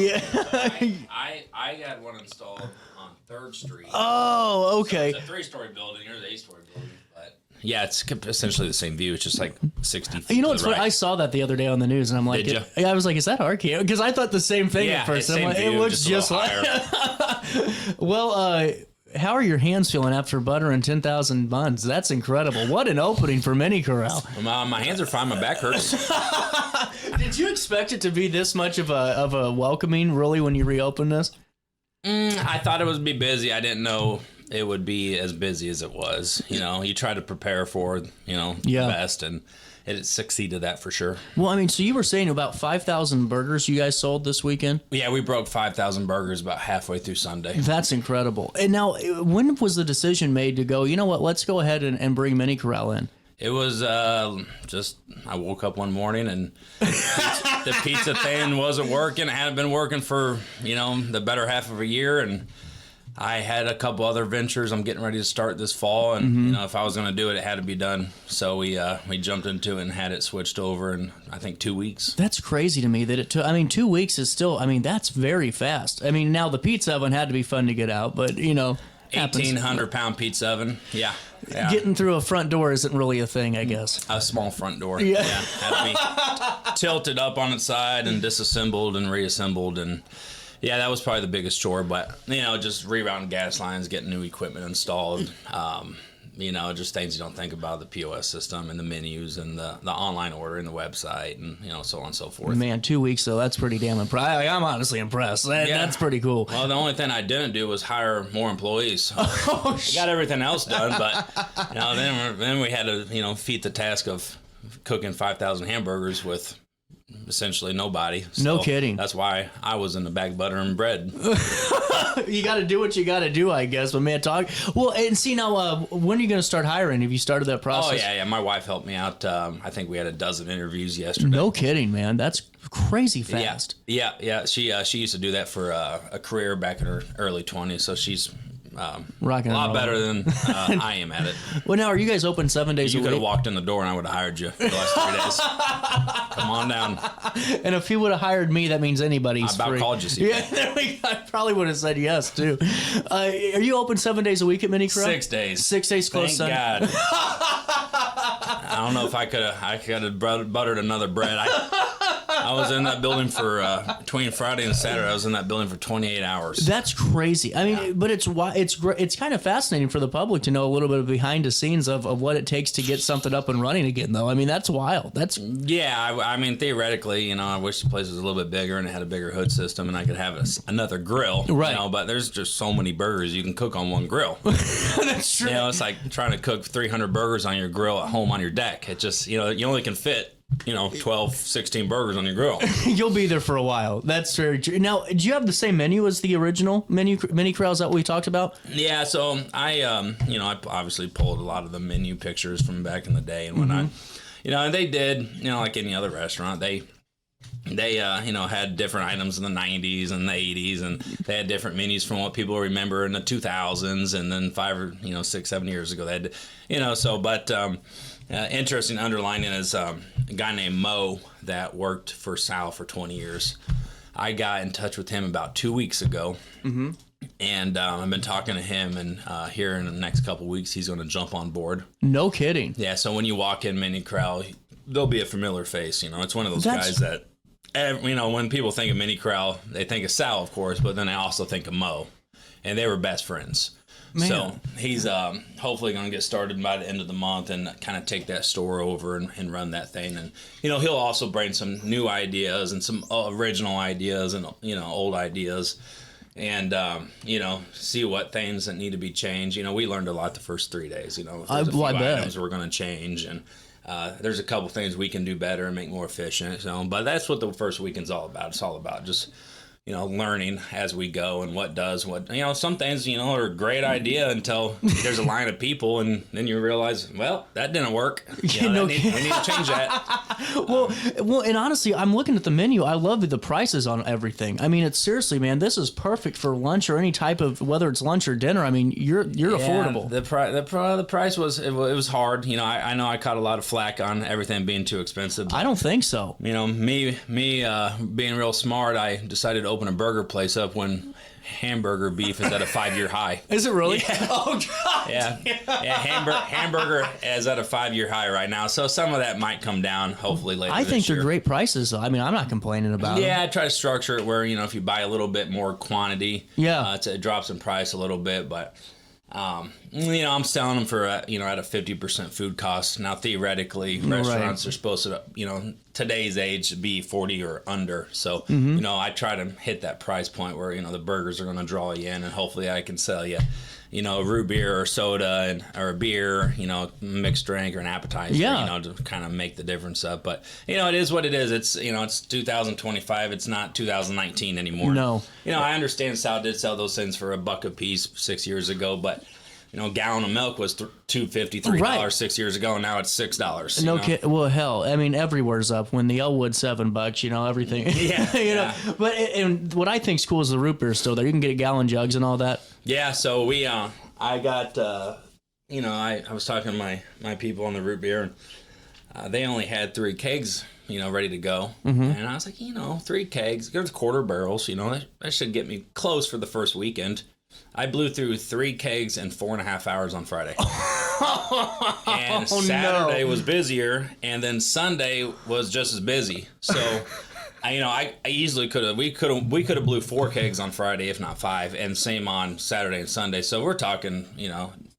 Yeah. I got one installed on 3rd Street. Oh, okay. So it's a 3-story building. There's an 8-story building. But yeah, it's essentially the same view. It's just like 60 feet. You know what's to the funny? right. I saw that the other day on the news, and I'm like, Did you? I was like, is that our camera? Because I thought the same thing at first. I'm like, it looks just like. Well, how are your hands feeling after buttering 10,000 buns? That's incredible. What an opening for Mini Corral. My hands are fine. My back hurts. Did you expect it to be this much of a welcoming, really, when you reopened this? I thought it would be busy. I didn't know it would be as busy as it was. You know, you try to prepare for, the best, and it succeeded that for sure. Well, I mean, so you were saying about 5,000 burgers you guys sold this weekend? Yeah, we broke 5,000 burgers about halfway through Sunday. That's incredible. And now, when was the decision made to go, you know what, let's go ahead and bring Mini Corral in? It was just, I woke up one morning and the pizza thing wasn't working. It hadn't been working for, the better half of a year. And I had a couple other ventures I'm getting ready to start this fall. And, if I was going to do it, it had to be done. So we jumped into it and had it switched over in, I think, 2 weeks. That's crazy to me that it took, 2 weeks is still, that's very fast. Now the pizza oven had to be fun to get out, but, 1,800-pound pizza oven. Yeah. Getting through a front door isn't really a thing, I guess. A small front door. Yeah. Had to be tilted up on its side and disassembled and reassembled. And yeah, that was probably the biggest chore. But, just rerouting gas lines, getting new equipment installed. Just things you don't think about, the POS system and the menus and the online ordering, the website, and, so on and so forth. Man, 2 weeks, though, that's pretty damn impressive. I'm honestly impressed. That's pretty cool. Well, the only thing I didn't do was hire more employees. I got everything else done, but, then we had to, feat the task of cooking 5,000 hamburgers with essentially nobody. No kidding. That's why I was in the back buttering bread. You got to do what you got to do, I guess. But man, well, and see now, when are you going to start hiring? Have you started that process? Oh yeah. My wife helped me out. I think we had a dozen interviews yesterday. No kidding, man. That's crazy fast. Yeah. She used to do that for a career back in her early 20s, so she's rocking a lot better than I am at it. Well, now, are you guys open 7 days a week? You could have walked in the door and I would have hired you for the last 3 days. Come on down. And if he would have hired me, that means anybody's I free. called you. CP. Yeah, there we go. I probably would have said yes, too. Are you open 7 days a week at Mini Corral? 6 days. 6 days close Thank Sunday. God. I don't know if I could have buttered another bread. I was in that building for between Friday and Saturday. I was in that building for 28 hours. That's crazy. But it's kind of fascinating for the public to know a little bit of behind the scenes of what it takes to get something up and running again, though. That's wild. Theoretically, I wish the place was a little bit bigger and it had a bigger hood system and I could have another grill. Right. But there's just so many burgers you can cook on one grill. That's true. It's like trying to cook 300 burgers on your grill at home on your deck. It just, you only can fit 12, 16 burgers on your grill. You'll be there for a while. That's very true. Now, do you have the same menu as the original Mini Corral? Is that what we talked about? Yeah, so I obviously pulled a lot of the menu pictures from back in the day and whatnot. And they did, like any other restaurant, they had different items in the 90s and the 80s, and they had different menus from what people remember in the 2000s, and then 6, 7 years ago they had, interesting underlining is a guy named Mo that worked for Sal for 20 years. I got in touch with him about 2 weeks ago, and I've been talking to him, and here in the next couple weeks, he's going to jump on board. No kidding. Yeah, so when you walk in Mini Corral, there'll be a familiar face. It's one of those guys that, when people think of Mini Corral, they think of Sal, of course, but then they also think of Mo, and they were best friends. Man. So he's hopefully going to get started by the end of the month and kind of take that store over and run that thing. And, he'll also bring some new ideas and some original ideas and, old ideas and, see what things that need to be changed. We learned a lot the first 3 days. There's a few items we're going to change, and there's a couple things we can do better and make more efficient. But that's what the first weekend's all about. It's all about just learning as we go and what some things, are a great idea until there's a line of people and then you realize, well, that didn't work. We need to change that. Well, and honestly, I'm looking at the menu. I love the prices on everything. It's seriously, man, this is perfect for lunch or any type of, whether it's lunch or dinner. You're affordable. The price was, it was hard. I know I caught a lot of flack on everything being too expensive. I don't think so. Me being real smart, I decided to open a burger place up when hamburger beef is at a 5-year high. Is it really? Yeah. Oh God. Yeah. Hamburger is at a 5-year high right now. So some of that might come down hopefully later. I think this year. they're great prices. Though. I mean, I'm not complaining about them. Yeah, I try to structure it where, if you buy a little bit more quantity, it drops in price a little bit, but I'm selling them for at a 50% food cost. Now theoretically, restaurants are supposed to, today's age to be 40 or under. So, I try to hit that price point where, the burgers are going to draw you in, and hopefully I can sell you, a root beer or soda or a beer, mixed drink or an appetizer, to kind of make the difference up. But, it is what it is. It's, it's 2025. It's not 2019 anymore. No. I understand Sal did sell those things for $1 a piece 6 years ago, but a gallon of milk was $2.50, $3 6 years ago, and now it's $6. No kidding. Well, hell, I mean, everywhere's up. When the Elwood's $7, everything. Yeah. But and what I think's cool is the root beer still there. You can get gallon jugs and all that. Yeah. So I got, I was talking to my people on the root beer, and they only had 3 kegs, ready to go. And I was like, 3 kegs, there's quarter barrels, that should get me close for the first weekend. I blew through 3 kegs in 4.5 hours on Friday. And Saturday was busier, and then Sunday was just as busy. So, I easily we could have blew 4 kegs on Friday, if not 5, and same on Saturday and Sunday. So we're talking,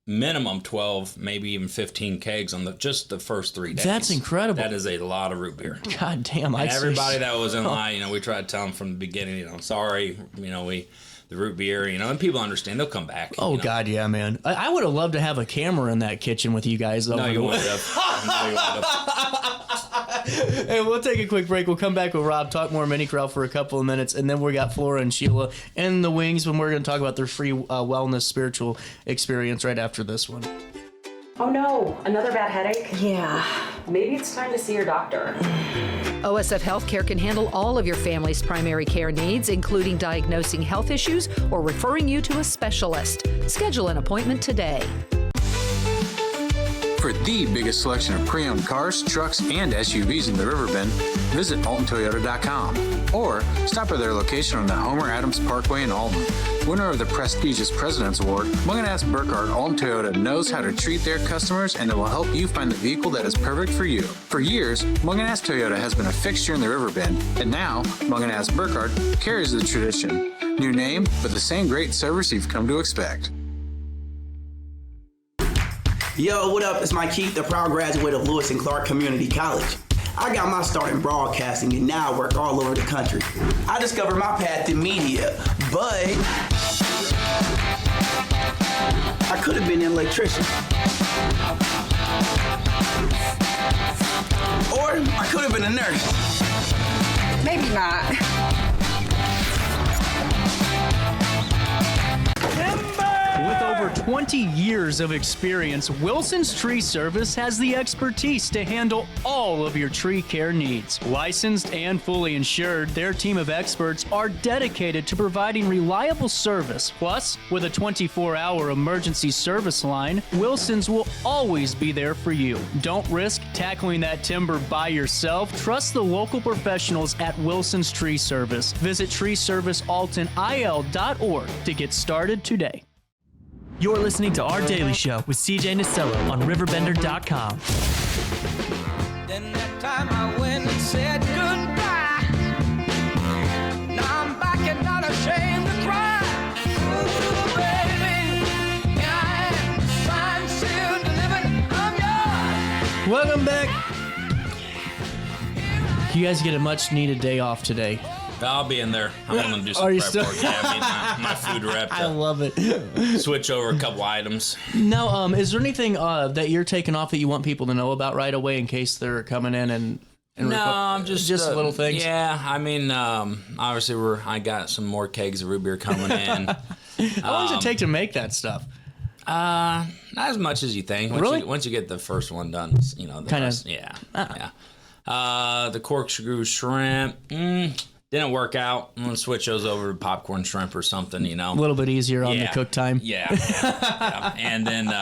minimum 12, maybe even 15 kegs on just the first 3 days. That's incredible. That is a lot of root beer. God damn! And everybody that was in line, we tried to tell them from the beginning, sorry, the root beer, and people understand. They'll come back. Oh, God, yeah, man. I would have loved to have a camera in that kitchen with you guys. No, you wouldn't have. Hey, we'll take a quick break. We'll come back with Rob, talk more Mini Corral for a couple of minutes, and then we got Flora and Sheila in the wings when we're going to talk about their free wellness spiritual experience right after this one. Oh no, another bad headache? Yeah. Maybe it's time to see your doctor. OSF Healthcare can handle all of your family's primary care needs, including diagnosing health issues or referring you to a specialist. Schedule an appointment today. For the biggest selection of pre-owned cars, trucks, and SUVs in the Riverbend, visit AltonToyota.com or stop at their location on the Homer Adams Parkway in Alton. Winner of the prestigious President's Award, Munganast Burkhardt Alton Toyota knows how to treat their customers, and it will help you find the vehicle that is perfect for you. For years, Munganast Toyota has been a fixture in the Riverbend, and now Munganast Burkhardt carries the tradition. New name, but the same great service you've come to expect. Yo, what up? It's Mike Keith, the proud graduate of Lewis and Clark Community College. I got my start in broadcasting, and now I work all over the country. I discovered my path in media, but I could have been an electrician. Or I could have been a nurse. Maybe not. With over 20 years of experience, Wilson's Tree Service has the expertise to handle all of your tree care needs. Licensed and fully insured, their team of experts are dedicated to providing reliable service. Plus, with a 24-hour emergency service line, Wilson's will always be there for you. Don't risk tackling that timber by yourself. Trust the local professionals at Wilson's Tree Service. Visit treeservicealtonil.org to get started today. You're listening to Our Daily Show with CJ Nasello on RiverBender.com. Then that time I went and said goodbye. Now I'm back and not ashamed to cry. Ooh, baby, here I am, signed, sealed, delivered, I'm yours. Welcome back. You guys get a much needed day off today. I'll be in there. I'm going to do some Are you prep still? work. Yeah, I need my food rep I to love it. switch over a couple items. Now, is there anything that you're taking off that you want people to know about right away in case they're coming in and No, just little things? Yeah, I mean, obviously I got some more kegs of root beer coming in. How long does it take to make that stuff? Not as much as you think. Once you get the first one done, Kind of. Yeah. Yeah. The corkscrew shrimp. Didn't work out. I'm going to switch those over to popcorn shrimp or something, A little bit easier on the cook time. Yeah. And then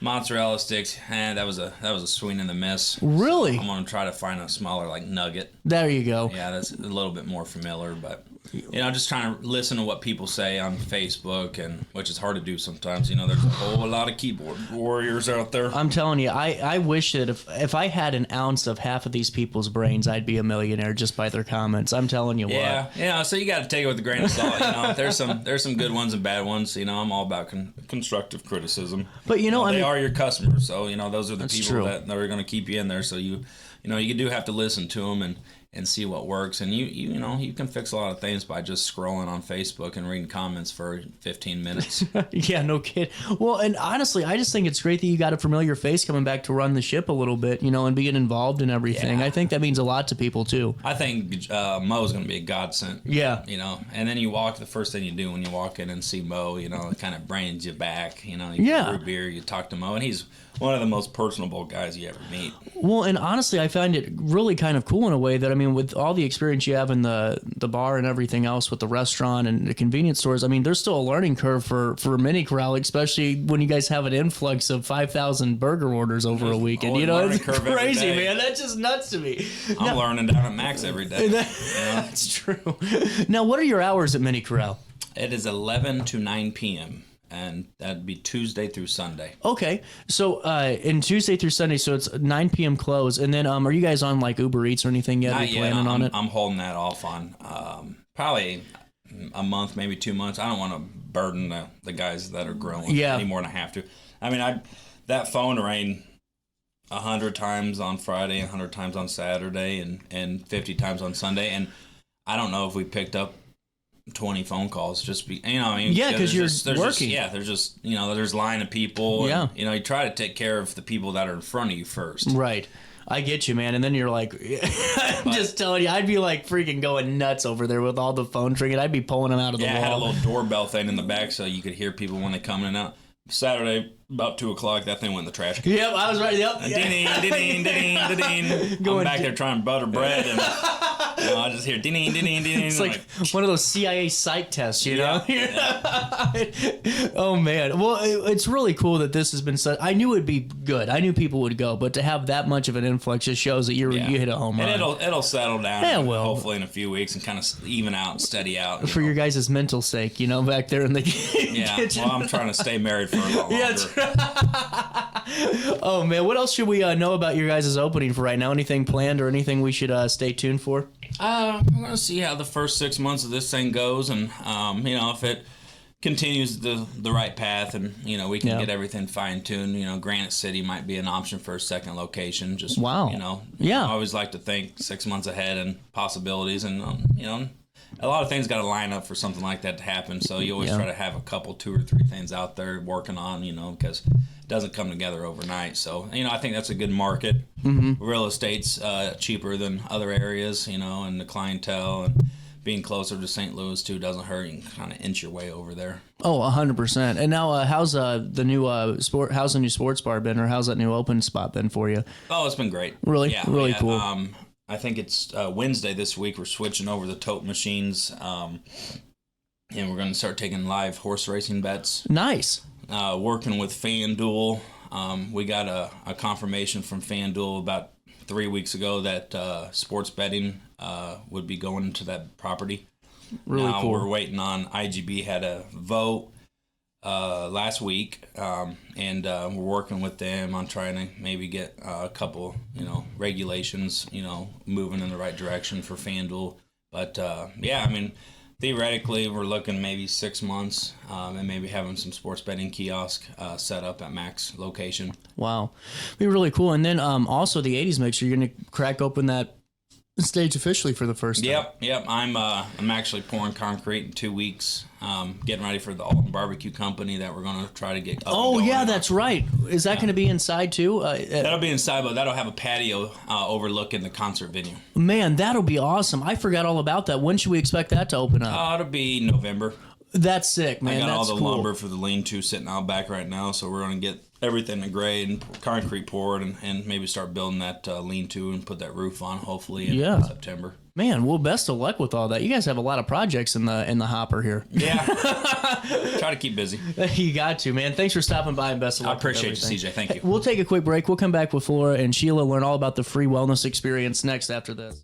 mozzarella sticks. That was a swing and a miss. Really? So I'm going to try to find a smaller nugget. There you go. Yeah, that's a little bit more familiar, but just trying to listen to what people say on Facebook, and which is hard to do sometimes. There's a whole lot of keyboard warriors out there. I'm telling you, I wish that if I had an ounce of half of these people's brains, I'd be a millionaire just by their comments. I'm telling you what. Yeah. So you got to take it with a grain of salt. There's some good ones and bad ones. I'm all about constructive criticism. But they are your customers, so those are the people true. that are going to keep you in there. So you do have to listen to them and see what works. And you can fix a lot of things by just scrolling on Facebook and reading comments for 15 minutes. Yeah, no kid. Well, and honestly, I just think it's great that you got a familiar face coming back to run the ship a little bit, and being involved in everything. Yeah. I think that means a lot to people too. I think Mo's going to be a godsend. Yeah. And then the first thing you do when you walk in and see Mo, it kind of brings you back. You Yeah. brew beer, you talk to Mo, and he's one of the most personable guys you ever meet. Well, and honestly, I find it really kind of cool in a way that, with all the experience you have in the bar and everything else with the restaurant and the convenience stores, there's still a learning curve for Mini Corral, especially when you guys have an influx of 5,000 burger orders over a weekend. It's crazy, man. That's just nuts to me. I'm learning down at Max every day. That's true. Now, what are your hours at Mini Corral? It is 11 to 9 p.m. and that'd be Tuesday through Sunday. Okay, so in Tuesday through Sunday, so it's 9 p.m. close, and then are you guys on like Uber Eats or anything yet? Are you planning on it? I'm holding that off on probably a month, maybe 2 months. I don't want to burden the guys that are growing any more than I have to. That phone rang 100 times on Friday, 100 times on Saturday, and 50 times on Sunday, and I don't know if we picked up 20 phone calls because you're working. There's line of people. Yeah. And, you try to take care of the people that are in front of you first. Right. I get you, man. And then you're like, I'm just telling you, I'd be like freaking going nuts over there with all the phone ringing. I'd be pulling them out of the wall. I had a little doorbell thing in the back so you could hear people when they come in and out. Saturday, about 2 o'clock, that thing went in the trash can. Yep, I was right. Yep. I'm back there trying to butter bread, and I just hear ding. It's like one of those CIA psych tests, you know? Oh, man. Well, it's really cool that this has been such... I knew it'd be good. I knew people would go, but to have that much of an influx just shows that you hit a home run. And it'll settle down. Yeah, well. Hopefully in a few weeks and kind of even out and steady out. For your guys' mental sake, back there in the kitchen. Well, I'm trying to stay married for a lot longer. Oh, man. What else should we know about your guys' opening for right now? Anything planned or anything we should stay tuned for? We're going to see how the first 6 months of this thing goes, and, if it continues the right path and, we can get everything fine-tuned. Granite City might be an option for a second location. Just, wow. I always like to think 6 months ahead and possibilities, and, a lot of things got to line up for something like that to happen. So you always try to have a couple, 2 or 3 things out there working on, because it doesn't come together overnight. So, I think that's a good market. Mm-hmm. Real estate's cheaper than other areas, and the clientele and being closer to St. Louis too doesn't hurt. You can kind of inch your way over there. Oh, 100%. And now, how's the new sports bar been, or how's that new open spot been for you? Oh, it's been great. Really, really cool. I think it's Wednesday this week. We're switching over the tote machines, and we're going to start taking live horse racing bets. Nice. Working with FanDuel. We got a confirmation from FanDuel about 3 weeks ago that sports betting would be going into that property. Really cool. We're waiting on IGB had a vote last week, and we're working with them on trying to maybe get a couple, regulations, moving in the right direction for FanDuel. But theoretically, we're looking maybe 6 months, and maybe having some sports betting kiosk set up at Max location. Wow, be really cool. And then also the 80s mixer, you're gonna crack open that stage officially for the first time. Yep. I'm actually pouring concrete in 2 weeks. Getting ready for the Alton Barbecue Company that we're going to try to get up. Oh, yeah, that's right. Is that going to be inside too? That'll be inside, but that'll have a patio overlooking the concert venue. Man, that'll be awesome. I forgot all about that. When should we expect that to open up? It'll be November. That's sick, man. I got that's all the cool. lumber for the lean-to sitting out back right now, so we're going to get everything to grade and concrete poured and maybe start building that lean-to and put that roof on hopefully in September. Man, well, best of luck with all that. You guys have a lot of projects in the hopper here. Yeah. Try to keep busy. You got to, man. Thanks for stopping by and best of luck. I appreciate you, CJ. Thank you. We'll take a quick break. We'll come back with Flora and Sheila, learn all about the free wellness experience next after this.